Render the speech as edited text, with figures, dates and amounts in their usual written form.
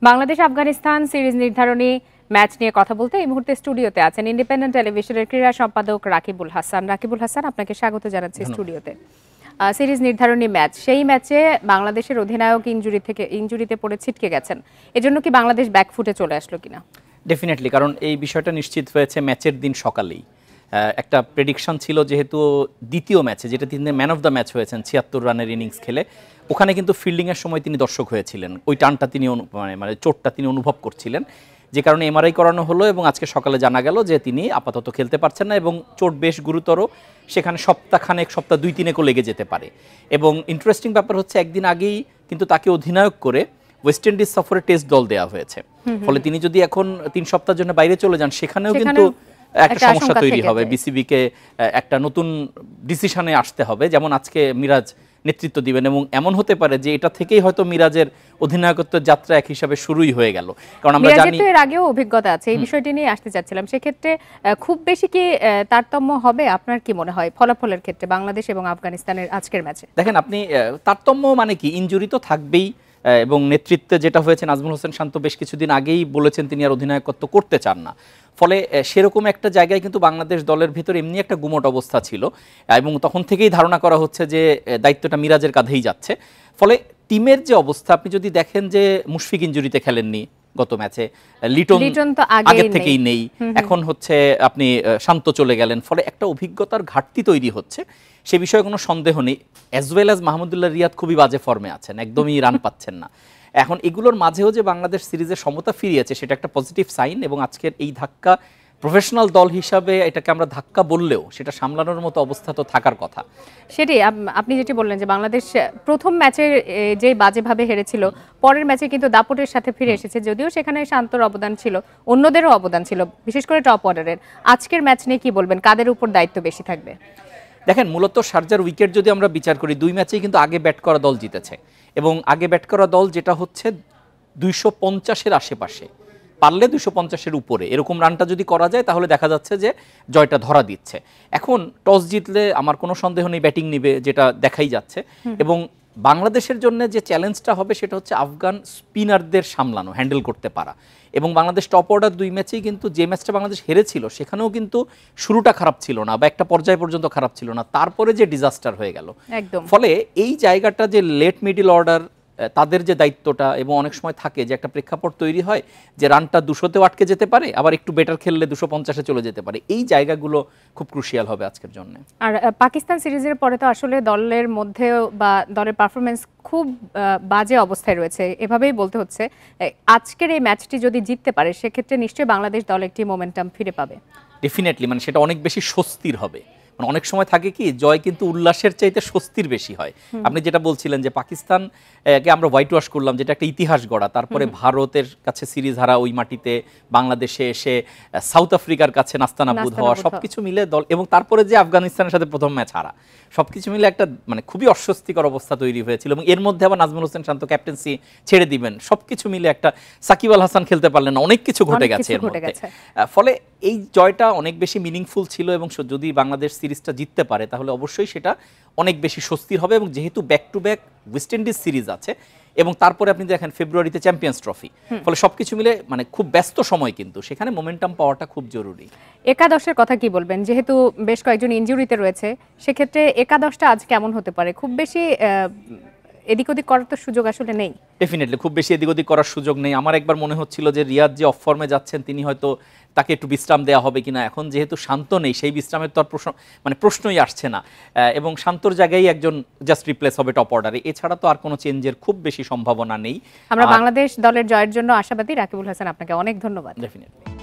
Bangladesh Afghanistan series নির্ধারণী match নিয়ে কথা বলতে এই মুহূর্তে স্টুডিওতে আছেন ইন্ডিপেন্ডেন্ট টেলিভিশনের ক্রীড়া সম্পাদক রাকিবুল হাসান। রাকিবুল হাসান, আপনাকে স্বাগত জানাচ্ছি স্টুডিওতে। সিরিজ নির্ধারণী ম্যাচ, সেই ম্যাচে বাংলাদেশের অধিনায়ক ইনজুরিতে পড়ে ছিটকে গেছেন, এজন্য কি বাংলাদেশ ব্যাকফুটে চলে আসলো কিনা? ডেফিনেটলি, কারণ এই বিষয়টা নিশ্চিত হয়েছে ম্যাচের দিন সকালেই। একটা প্রেডিকশন ছিল, যেহেতু দ্বিতীয় ম্যাচে যেটা তিনি ম্যান অফ দ্য ম্যাচ হয়েছেন ৭৬ রানের ইনিংস খেলে, ওখানে কিন্তু ফিল্ডিংয়ের সময় তিনি দর্শক হয়েছিলেন, ওই টানটা তিনি মানে চোটটা তিনি অনুভব করছিলেন, যে কারণে এমআরআই করানো হলো এবং আজকে সকালে জানা গেল যে তিনি আপাতত খেলতে পারছেন না এবং চোট বেশ গুরুতর, সেখানে সপ্তাহ ২-৩ লেগে যেতে পারে। এবং ইন্টারেস্টিং ব্যাপার হচ্ছে, একদিন আগেই কিন্তু তাকে অধিনায়ক করে ওয়েস্ট ইন্ডিজ সফরে টেস্ট দল দেওয়া হয়েছে, ফলে তিনি যদি এখন ৩ সপ্তাহের জন্য বাইরে চলে যান, সেখানেও কিন্তু একটা সমস্যা তৈরি হবে। বিসিবিকে একটা নতুন ডিসিশনে আসতে হবে, যেমন আজকে মিরাজ নেতৃত্ব দিবেন এবং এমন হতে পারে যে এটা থেকেই হয়তো মিরাজের অধিনায়কত্বের যাত্রা এক হিসাবে শুরুই হয়ে গেল। কারণ আমরা জানি এর আগেও অভিজ্ঞতা আছে, এই বিষয়টি নিয়ে আসতে চাচ্ছিলাম। সেক্ষেত্রে খুব বেশি কি তারতম্য হবে আপনার কি মনে হয় ফলাফলের ক্ষেত্রে বাংলাদেশ এবং আফগানিস্তানের আজকের ম্যাচে? দেখেন আপনি, তারতম্য মানে কি, ইনজুরি তো থাকবেই এবং নেতৃত্বে যেটা হয়েছে, নাজমুল হোসেন শান্ত বেশ কিছুদিন আগেই বলেছেন তিনি আর অধিনায়কত্ব করতে চান না, ফলে সেরকম একটা জায়গায় কিন্তু বাংলাদেশ দলের ভিতর এমনি একটা গুমট অবস্থা ছিল এবং তখন থেকেই ধারণা করা হচ্ছে যে দায়িত্বটা মিরাজের কাঁধেই যাচ্ছে। ফলে টিমের যে অবস্থা, আপনি যদি দেখেন যে মুশফিক ইনজুরিতে খেলেননি গত ম্যাচে, লিটন তো আগের থেকেই নেই, এখন হচ্ছে আপনি শান্ত চলে গেলেন, ফলে একটা অভিজ্ঞতার ঘাটতি তৈরি হচ্ছে, সে বিষয়ে কোনো সন্দেহ নেই। As well as Mahmudullah Riyad খুবই বাজে ফর্মে আছেন, একদমই রান পাচ্ছেন না। এখন এগুলোর মাঝেও যে বাংলাদেশ সিরিজের সমতা ফিরিয়েছে, সেটা একটা পজিটিভ সাইন এবং আজকের এই ধাক্কা, প্রফেশনাল দল হিসাবে এটাকে আমরা ধাক্কা বললেও সেটা সামলানোর মতো অবস্থা তো থাকার কথা। সেটাই আপনি যেটি বললেন যে বাংলাদেশ প্রথম ম্যাচে যে বাজেভাবে হেরেছিল, পরের ম্যাচে কিন্তু দাপটের সাথে ফিরে এসেছে, যদিও সেখানে শান্তর অবদান ছিল, অন্যদেরও অবদান ছিল, বিশেষ করে টপ অর্ডারের। আজকের ম্যাচ নিয়ে কি বলবেন, কাদের উপর দায়িত্ব বেশি থাকবে? দেখেন, মূলত শারজার উইকেট যদি আমরা বিচার করি, 2 ম্যাচেই কিন্তু আগে ব্যাট করা দল জিতেছে এবং আগে ব্যাট করা দল যেটা হচ্ছে 250-এর আশেপাশে, পারলে 250-এর উপরে এরকম রানটা যদি করা যায়, তাহলে দেখা যাচ্ছে যে জয়টা ধরা দিচ্ছে। এখন টস জিতলে আমার কোনো সন্দেহ নেই ব্যাটিং নিবে, যেটা দেখাই যাচ্ছে। এবং বাংলাদেশের জন্য যে চ্যালেঞ্জটা হবে সেটা হচ্ছে আফগান স্পিনারদের সামলানো, হ্যান্ডেল করতে পারা। এবং বাংলাদেশ টপ অর্ডার 2 ম্যাচেই কিন্তু, যে ম্যাচটা বাংলাদেশ হেরেছিল সেখানেও কিন্তু শুরুটা খারাপ ছিল না বা একটা পর্যায় পর্যন্ত খারাপ ছিল না, তারপরে যে ডিজাস্টার হয়ে গেল। ফলে এই জায়গাটা যে লেট মিডল অর্ডার, তাদের যে দায়িত্বটা, এবং অনেক সময় থাকে যে একটা প্রেক্ষাপট তৈরি হয় যে রানটা 200-তেও আটকে যেতে পারে, আবার একটু বেটার খেললে 250-এ চলে যেতে পারে, এই জায়গাগুলো খুব ক্রুশিয়াল হবে আজকের জন্য। আর পাকিস্তান সিরিজের পরে তো আসলে দলের মধ্যে বা দলের পারফরমেন্স খুব বাজে অবস্থায় রয়েছে, এভাবেই বলতে হচ্ছে। আজকের এই ম্যাচটি যদি জিততে পারে, সেক্ষেত্রে নিশ্চয়ই বাংলাদেশ দল একটি মোমেন্টাম ফিরে পাবে। ডেফিনেটলি, মানে সেটা অনেক বেশি স্বস্তির হবে। মানে অনেক সময় থাকে কি, জয় কিন্তু উল্লাসের চাইতে স্বস্তির বেশি হয়। আপনি যেটা বলছিলেন যে পাকিস্তানকে আমরা হোয়াইট ওয়াশ করলাম, যেটা একটা ইতিহাস গড়া, তারপরে ভারতের কাছে সিরিজ হারা, ওই মাটিতে বাংলাদেশে এসে সাউথ আফ্রিকার কাছে নাস্তানাবুদ হওয়া, সবকিছু মিলে দল, এবং তারপরে যে আফগানিস্তানের সাথে প্রথম ম্যাচ হারা, সবকিছু মিলে একটা মানে খুবই অস্বস্তিকর অবস্থা তৈরি হয়েছিল। এবং এর মধ্যে আবার নাজমুল হোসেন শান্ত ক্যাপ্টেন্সি ছেড়ে দিবেন, সবকিছু মিলে একটা সাকিব আল হাসান খেলতে পারলেন না, অনেক কিছু ঘটে গেছে এর মধ্যে। ফলে এই জয়টা অনেক বেশি মিনিংফুল ছিল এবং যদি বাংলাদেশ সিরিজটা জিততে পারে, তাহলে অবশ্যই সেটা অনেক বেশি স্বস্তির হবে। এবং যেহেতু back to back West Indies series আছে এবং তারপরে আপনি দেখেন ফেব্রুয়ারিতে চ্যাম্পিয়ন্স ট্রফি, ফলে সবকিছু মিলে মানে খুব ব্যস্ত সময়, কিন্তু সেখানে মোমেন্টাম পাওয়াটা খুব জরুরি। একাদশের কথা কি বলবেন? যেহেতু বেশ কয়েকজন ইনজুরিতে রয়েছে, সেক্ষেত্রে একাদশটা আজ কেমন হতে পারে? খুব বেশি এদিক ওদিক করার তো সুযোগ আসলে নেই। ডেফিনেটলি খুব বেশি এদিক ওদিক করার সুযোগ নেই। আমার একবার মনে হচ্ছিল যে রিয়াদ যে অফ ফর্মে যাচ্ছেন, তিনি হয়তো তাকে একটু বিশ্রাম দেওয়া হবে কিনা। এখন যেহেতু শান্ত নেই, সেই বিশ্রামের তো আর প্রশ্নই আসছে না, এবং শান্তর জায়গায় একজন জাস্ট রিপ্লেস হবে টপ অর্ডারে, এছাড়া তো আর কোনো চেঞ্জের খুব বেশি সম্ভাবনা নেই। আমরা বাংলাদেশ দলের জয়ের জন্য আশাবাদী। রাকিবুল হাসান, আপনাকে অনেক ধন্যবাদ। ডেফিনেটলি।